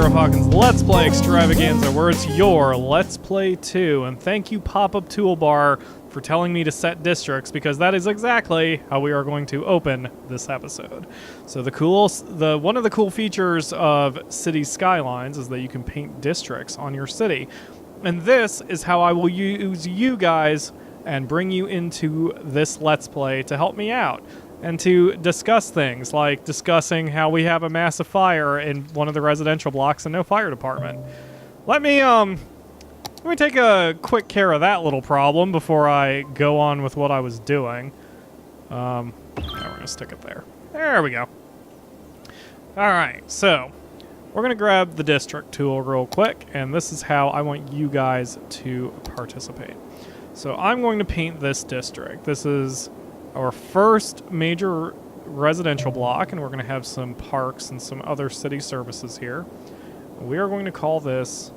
PyroFalkon's Let's Play Extravaganza, where it's your Let's Play 2. And thank you, Pop-Up Toolbar, for telling me to set districts, because that is exactly how we are going to open this episode. So one of the cool features of Cities Skylines is that you can paint districts on your city. And this is how I will use you guys and bring you into this Let's Play to help me out. And to discuss things, like discussing how we have a massive fire in one of the residential blocks and no fire department. Let me take a quick care of that little problem before I go on with what I was doing. Now we're gonna stick it there. There we go. Alright, so we're gonna grab the district tool real quick, and this is how I want you guys to participate. So I'm going to paint this district. This is our first major residential block, and we're going to have some parks and some other city services here. We are going to call this...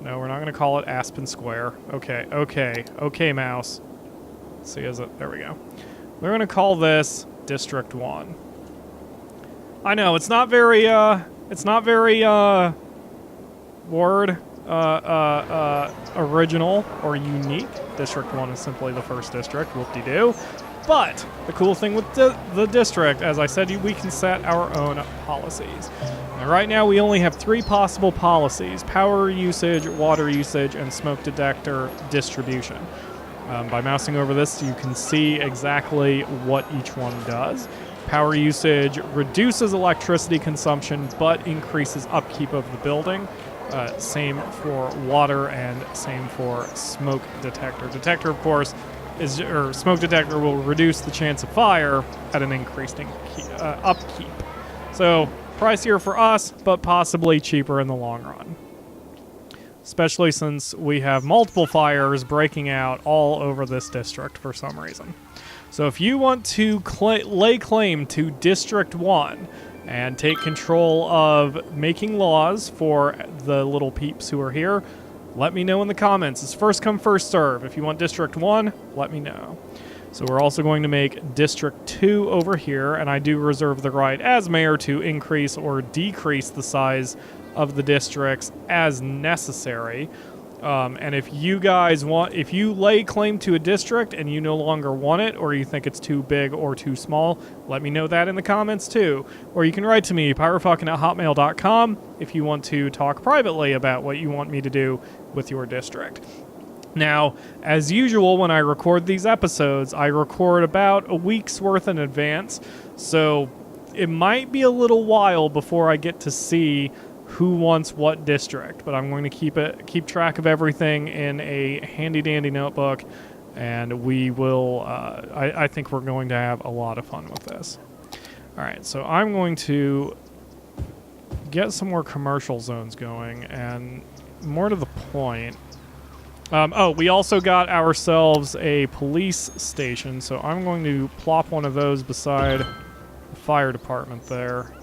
No, we're not going to call it Aspen Square. Okay, mouse. Let's see, is it... There we go. We're going to call this District 1. I know, it's not very original or unique. District 1 is simply the first district, whoop-de-doo. But the cool thing with the district, as I said, we can set our own policies. And right now we only have 3 possible policies: power usage, water usage, and smoke detector distribution. By mousing over this, you can see exactly what each one does. Power usage reduces electricity consumption, but increases upkeep of the building. Same for water, and same for smoke detector. Detector, of course, smoke detector will reduce the chance of fire at an increasing upkeep. So, pricier for us, but possibly cheaper in the long run. Especially since we have multiple fires breaking out all over this district for some reason. So if you want to lay claim to District 1 and take control of making laws for the little peeps who are here, let me know in the comments. It's first come, first serve. If you want District 1, let me know. So we're also going to make District 2 over here, and I do reserve the right as mayor to increase or decrease the size of the districts as necessary. And if you guys if you lay claim to a district and you no longer want it, or you think it's too big or too small, let me know that in the comments too. Or you can write to me, pyrofalkon@hotmail.com, if you want to talk privately about what you want me to do with your district. Now, as usual, when I record these episodes, I record about a week's worth in advance, so it might be a little while before I get to see who wants what district, but I'm going to keep track of everything in a handy-dandy notebook, and we will, I think we're going to have a lot of fun with this. Alright, so I'm going to get some more commercial zones going, and more to the point, we also got ourselves a police station, so I'm going to plop one of those beside the fire department there.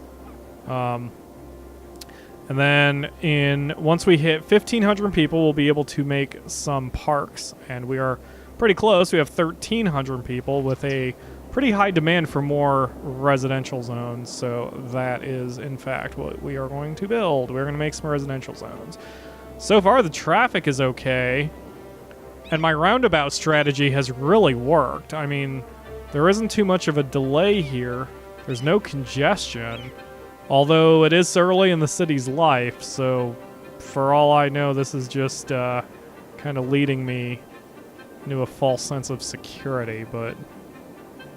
And then once we hit 1,500 people, we'll be able to make some parks. And we are pretty close. We have 1,300 people with a pretty high demand for more residential zones. So that is, in fact, what we are going to build. We're going to make some residential zones. So far, the traffic is okay. And my roundabout strategy has really worked. I mean, there isn't too much of a delay here. There's no congestion. Although it is early in the city's life, so for all I know, this is just kind of leading me into a false sense of security, but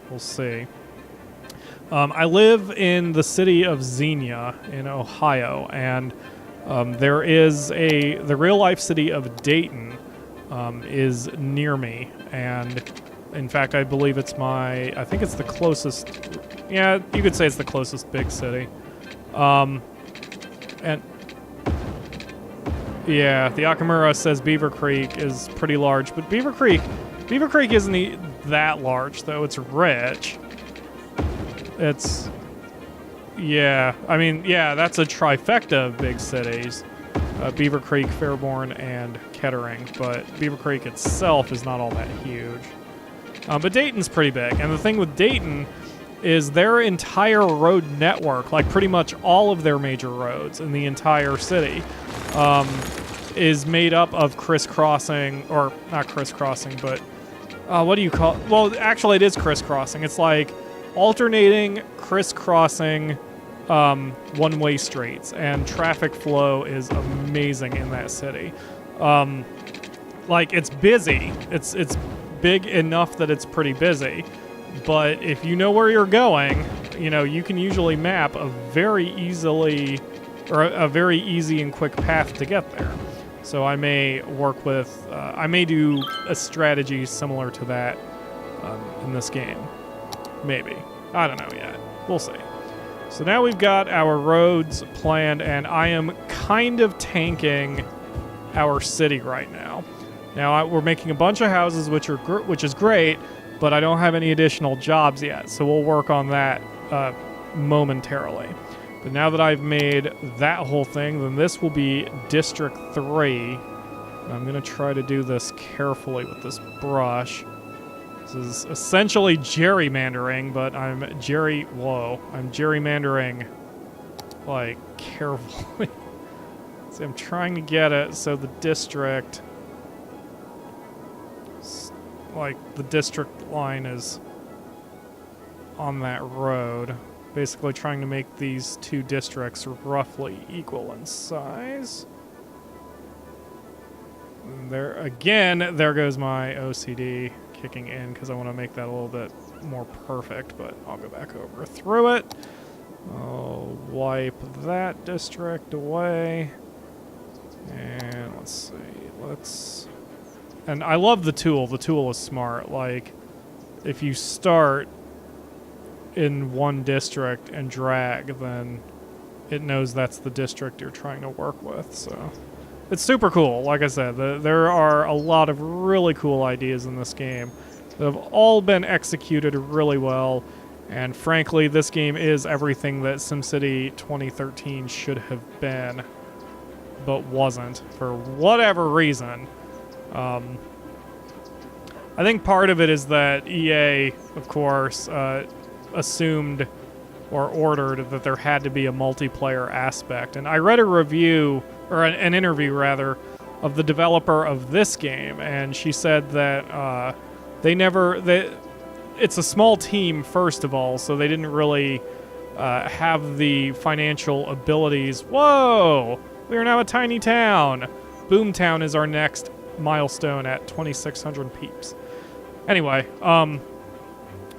we'll see. I live in the city of Xenia in Ohio, and the real-life city of Dayton is near me, and in fact, I believe I think it's the closest, yeah, you could say it's the closest big city. And yeah, the Akamura says Beaver Creek is pretty large, but Beaver Creek isn't that large, though. It's rich. Yeah, I mean, yeah, that's a trifecta of big cities. Beaver Creek, Fairborn, and Kettering, but Beaver Creek itself is not all that huge. But Dayton's pretty big, and the thing with Dayton is their entire road network, like pretty much all of their major roads in the entire city, is made up of crisscrossing, or not crisscrossing, but what do you call it? Well, actually it is crisscrossing. It's like alternating crisscrossing one-way streets, and traffic flow is amazing in that city. Like, it's busy. It's big enough that it's pretty busy, but if you know where you're going, you know, you can usually map a very easy and quick path to get there. So I may work with, I may do a strategy similar to that in this game. Maybe. I don't know yet. We'll see. So now we've got our roads planned, and I am kind of tanking our city right now. Now we're making a bunch of houses, which is great, but I don't have any additional jobs yet, so we'll work on that momentarily. But now that I've made that whole thing, then this will be District 3. And I'm going to try to do this carefully with this brush. This is essentially gerrymandering, but I'm gerrymandering, like, carefully. See, I'm trying to get it so the district, like, the district line is on that road. Basically trying to make these two districts roughly equal in size. And there goes my OCD kicking in because I want to make that a little bit more perfect, but I'll go back over through it. I'll wipe that district away. And let's see, and I love the tool. The tool is smart. Like, if you start in one district and drag, then it knows that's the district you're trying to work with. So it's super cool. Like I said, there are a lot of really cool ideas in this game that have all been executed really well, and frankly, this game is everything that SimCity 2013 should have been, but wasn't for whatever reason. I think part of it is that EA, of course, assumed or ordered that there had to be a multiplayer aspect. And I read a review, or an interview rather, of the developer of this game, and she said that it's a small team, first of all, so they didn't really have the financial abilities. Whoa! We are now a tiny town. Boomtown is our next milestone at 2,600 peeps. Anyway,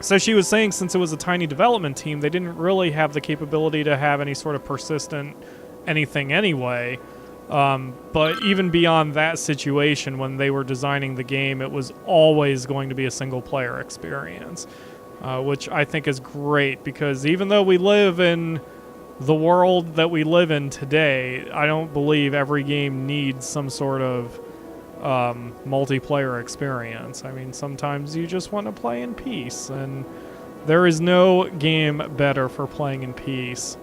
so she was saying since it was a tiny development team, they didn't really have the capability to have any sort of persistent anything anyway. But even beyond that situation, when they were designing the game, it was always going to be a single-player experience, which I think is great, because even though we live in the world that we live in today, I don't believe every game needs some sort of multiplayer experience. I mean, sometimes you just want to play in peace, and there is no game better for playing in peace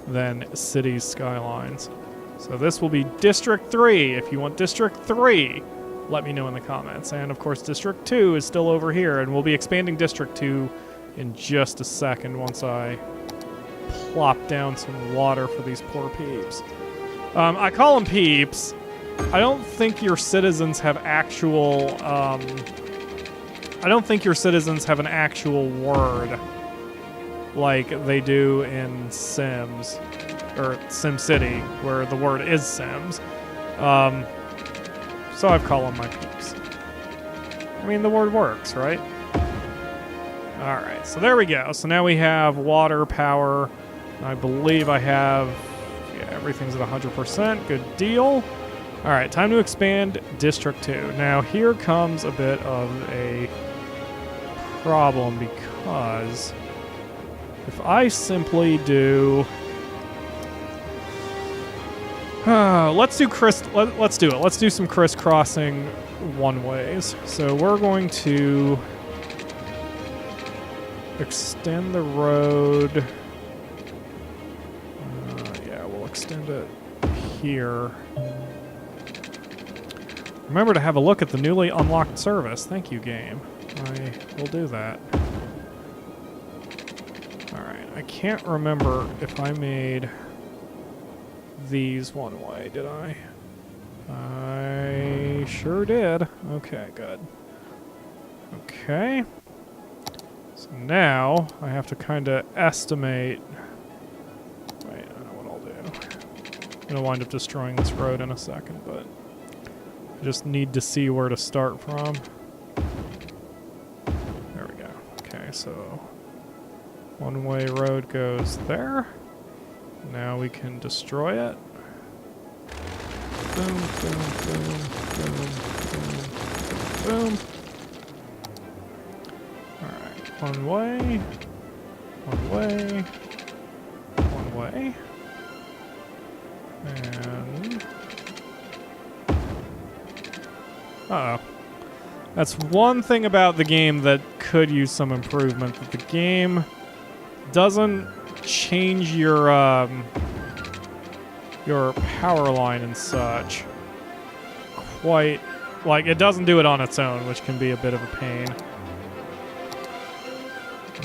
than Cities Skylines. So this will be District 3. If you want District 3, let me know in the comments. And of course, District 2 is still over here, and we'll be expanding District 2 in just a second once I plop down some water for these poor peeps. I call them peeps. I don't think your citizens have actual, I don't think your citizens have an actual word like they do in Sims, or SimCity, where the word is Sims. So I've called them my peeps. I mean, the word works, right? Alright, so there we go. So now we have water, power. I believe I have, yeah, everything's at 100%. Good deal. Alright, time to expand District 2. Now, here comes a bit of a problem, because if I simply do... let's do it. Let's do some crisscrossing one-ways. So we're going to extend the road. Yeah, we'll extend it here. Remember to have a look at the newly unlocked service. Thank you, game. I will do that. Alright, I can't remember if I made these one way, did I? I sure did. Okay, good. Okay. So now I have to kind of estimate. Wait, I know what I'll do. I'm going to wind up destroying this road in a second, but I just need to see where to start from. There we go. Okay, so one-way road goes there. Now we can destroy it. Boom, boom, boom, boom, boom, boom. Alright, one way, one way, one way. And... uh-oh. That's one thing about the game that could use some improvement, that the game doesn't change your power line and such quite, like, it doesn't do it on its own, which can be a bit of a pain.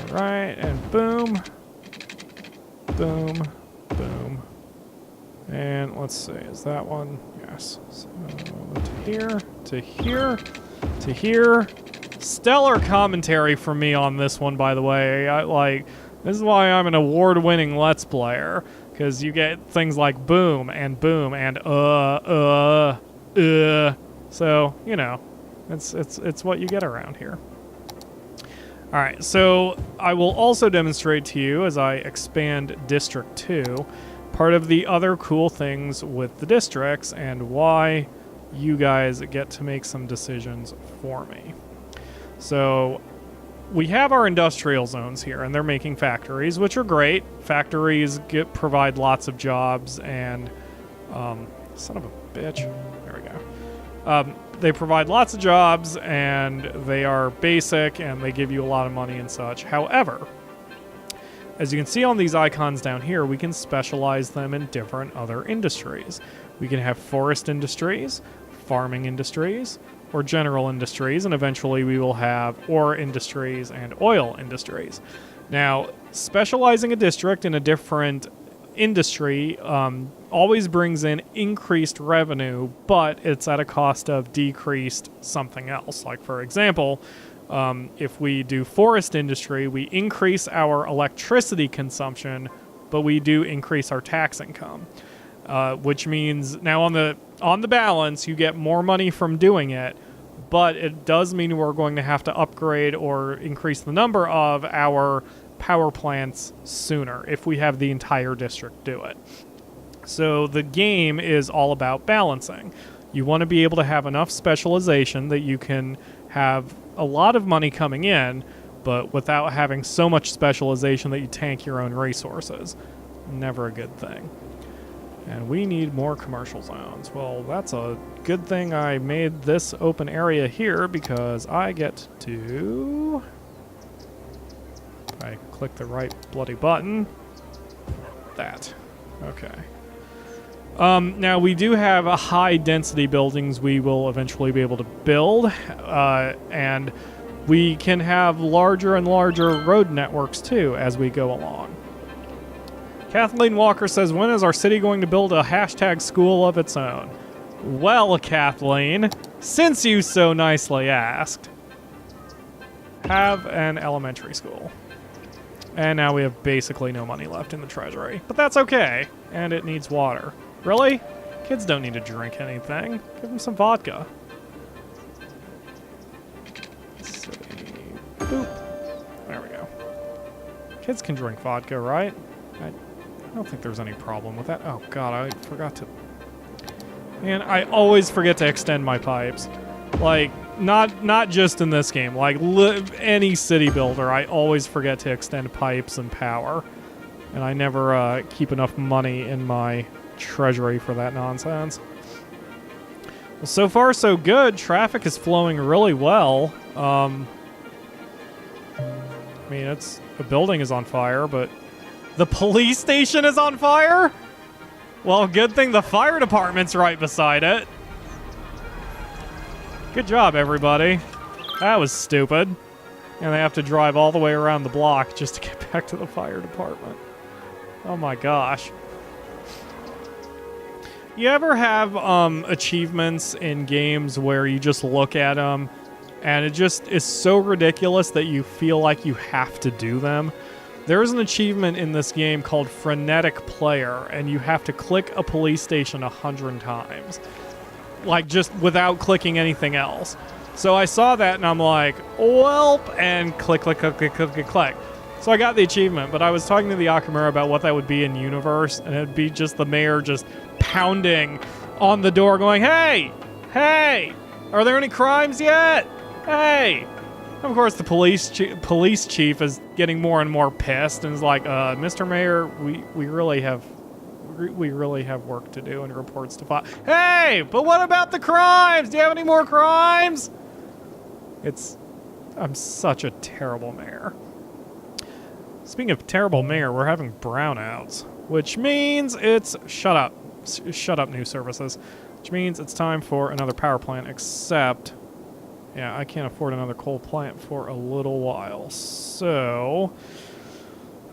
Alright, and boom, boom, boom. And let's see, is that one? Yes. So to here, to here, to here. Stellar commentary from me on this one, by the way. This is why I'm an award-winning Let's Player, because you get things like boom and so, you know, it's what you get around here. All right, so I will also demonstrate to you as I expand District 2 part of the other cool things with the districts and why you guys get to make some decisions for me. So we have our industrial zones here, and they're making factories, which are great. Factories provide lots of jobs, and son of a bitch. There we go. They provide lots of jobs, and they are basic, and they give you a lot of money and such. However, as you can see on these icons down here, we can specialize them in different other industries. We can have forest industries, farming industries, or general industries, and eventually we will have ore industries and oil industries. Now, specializing a district in a different industry always brings in increased revenue, but it's at a cost of decreased something else. Like, for example, if we do forest industry, we increase our electricity consumption, but we do increase our tax income. Which means now on the balance, you get more money from doing it, but it does mean we're going to have to upgrade or increase the number of our power plants sooner if we have the entire district do it. So the game is all about balancing. You want to be able to have enough specialization that you can have a lot of money coming in, but without having so much specialization that you tank your own resources. Never a good thing. And we need more commercial zones. Well, that's a good thing I made this open area here, because I get to... I click the right bloody button. That. Okay. Now, we do have a high density buildings we will eventually be able to build, and we can have larger and larger road networks too as we go along. Kathleen Walker says, when is our city going to build a hashtag school of its own? Well, Kathleen, since you so nicely asked, have an elementary school. And now we have basically no money left in the treasury. But that's okay, and it needs water. Really? Kids don't need to drink anything. Give them some vodka. Let's see. Boop. There we go. Kids can drink vodka, right? I don't think there's any problem with that. Oh god, I forgot to... Man, I always forget to extend my pipes. Like, not just in this game. Like, any city builder, I always forget to extend pipes and power. And I never keep enough money in my treasury for that nonsense. Well, so far so good. Traffic is flowing really well. I mean, the building is on fire, but the police station is on fire? Well, good thing the fire department's right beside it. Good job, everybody. That was stupid. And they have to drive all the way around the block just to get back to the fire department. Oh my gosh. You ever have achievements in games where you just look at them and it just is so ridiculous that you feel like you have to do them? There's an achievement in this game called Frenetic Player, and you have to click a police station 100 times. Like, just without clicking anything else. So I saw that and I'm like, welp, and click, click, click, click, click, click, click. So I got the achievement, but I was talking to the Akamura about what that would be in universe, and it'd be just the mayor just pounding on the door going, hey, hey, are there any crimes yet? Hey. Of course, the police chief is getting more and more pissed and is like, Mr. Mayor, we really have work to do and reports to file. Hey, but what about the crimes? Do you have any more crimes? I'm such a terrible mayor. Speaking of terrible mayor, we're having brownouts, which means it's shut up new services, which means it's time for another power plant, except yeah, I can't afford another coal plant for a little while. So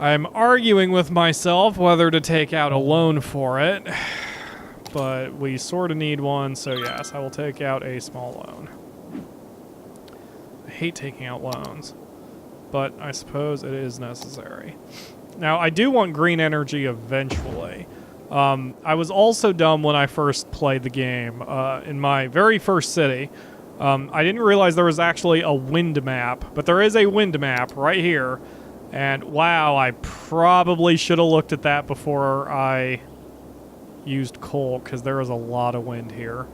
I'm arguing with myself whether to take out a loan for it, but we sort of need one, so yes, I will take out a small loan. I hate taking out loans, but I suppose it is necessary. Now, I do want green energy eventually. I was also dumb when I first played the game. In my very first city, I didn't realize there was actually a wind map, but there is a wind map right here. And wow, I probably should have looked at that before I used coal, because there is a lot of wind here.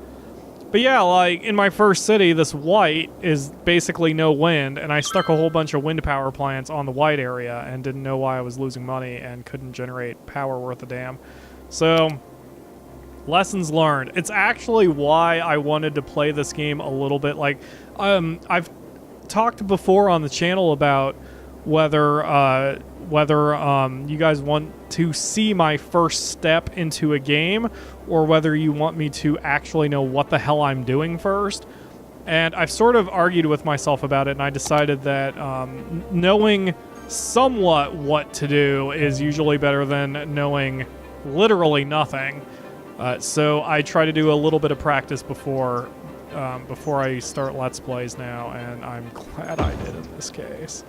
But yeah, like in my first city, this white is basically no wind, and I stuck a whole bunch of wind power plants on the white area and didn't know why I was losing money and couldn't generate power worth a damn. So, lessons learned. It's actually why I wanted to play this game a little bit. Like, I've talked before on the channel about whether you guys want to see my first step into a game, or whether you want me to actually know what the hell I'm doing first. And I've sort of argued with myself about it, and I decided that knowing somewhat what to do is usually better than knowing literally nothing. So I try to do a little bit of practice before I start Let's Plays now, and I'm glad I did in this case.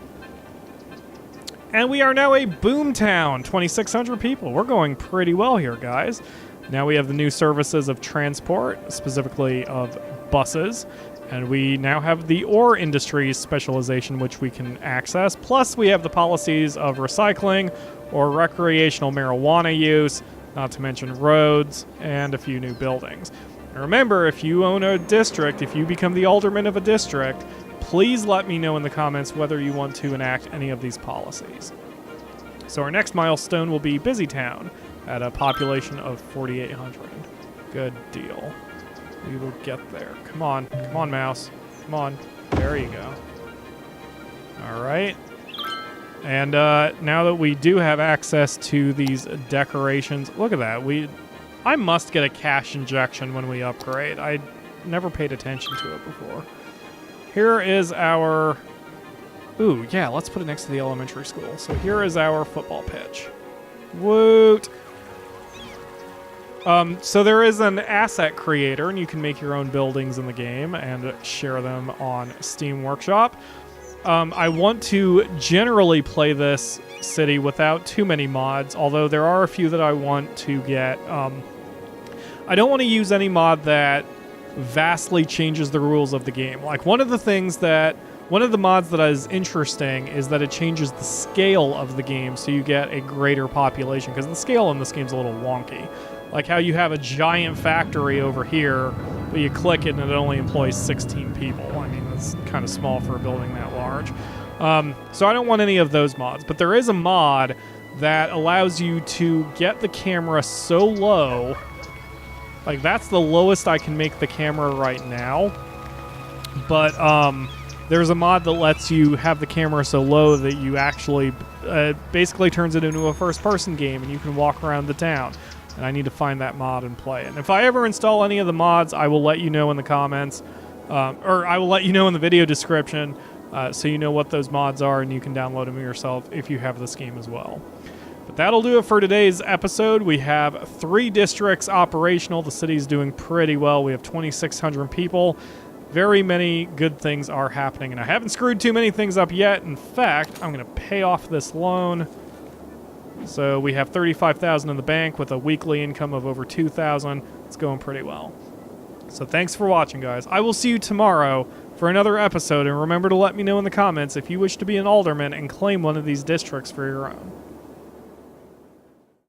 And we are now a boom town, 2,600 people. We're going pretty well here, guys. Now we have the new services of transport, specifically of buses, and we now have the ore industry's specialization, which we can access. Plus, we have the policies of recycling or recreational marijuana use, not to mention roads and a few new buildings. And remember, if you own a district, if you become the alderman of a district, please let me know in the comments whether you want to enact any of these policies. So our next milestone will be Busy Town at a population of 4,800. Good deal. We will get there. Come on, mouse. Come on. There you go. All right. And now that we do have access to these decorations, look at that. I must get a cash injection when we upgrade. I never paid attention to it before. Here is our... Ooh, yeah, let's put it next to the elementary school. So here is our football pitch. Woot! So there is an asset creator, and you can make your own buildings in the game and share them on Steam Workshop. I want to generally play this city without too many mods, although there are a few that I want to get. I don't want to use any mod that vastly changes the rules of the game. Like, one of the mods that is interesting is that it changes the scale of the game, so you get a greater population, because the scale in this game is a little wonky. Like how you have a giant factory over here, but you click it and it only employs 16 people. I mean, that's kind of small for a building that large. So I don't want any of those mods, but there is a mod that allows you to get the camera so low. Like, that's the lowest I can make the camera right now. But there's a mod that lets you have the camera so low that you actually basically turns it into a first-person game, and you can walk around the town. And I need to find that mod and play it. And if I ever install any of the mods, I will let you know in the comments, or I will let you know in the video description. so you know what those mods are and you can download them yourself if you have this game as well. But that'll do it for today's episode. We have 3 districts operational. The city's doing pretty well. We have 2,600 people. Very many good things are happening, and I haven't screwed too many things up yet. In fact, I'm going to pay off this loan. So we have $35,000 in the bank with a weekly income of over $2,000. It's going pretty well. So thanks for watching, guys. I will see you tomorrow for another episode, and remember to let me know in the comments if you wish to be an alderman and claim one of these districts for your own.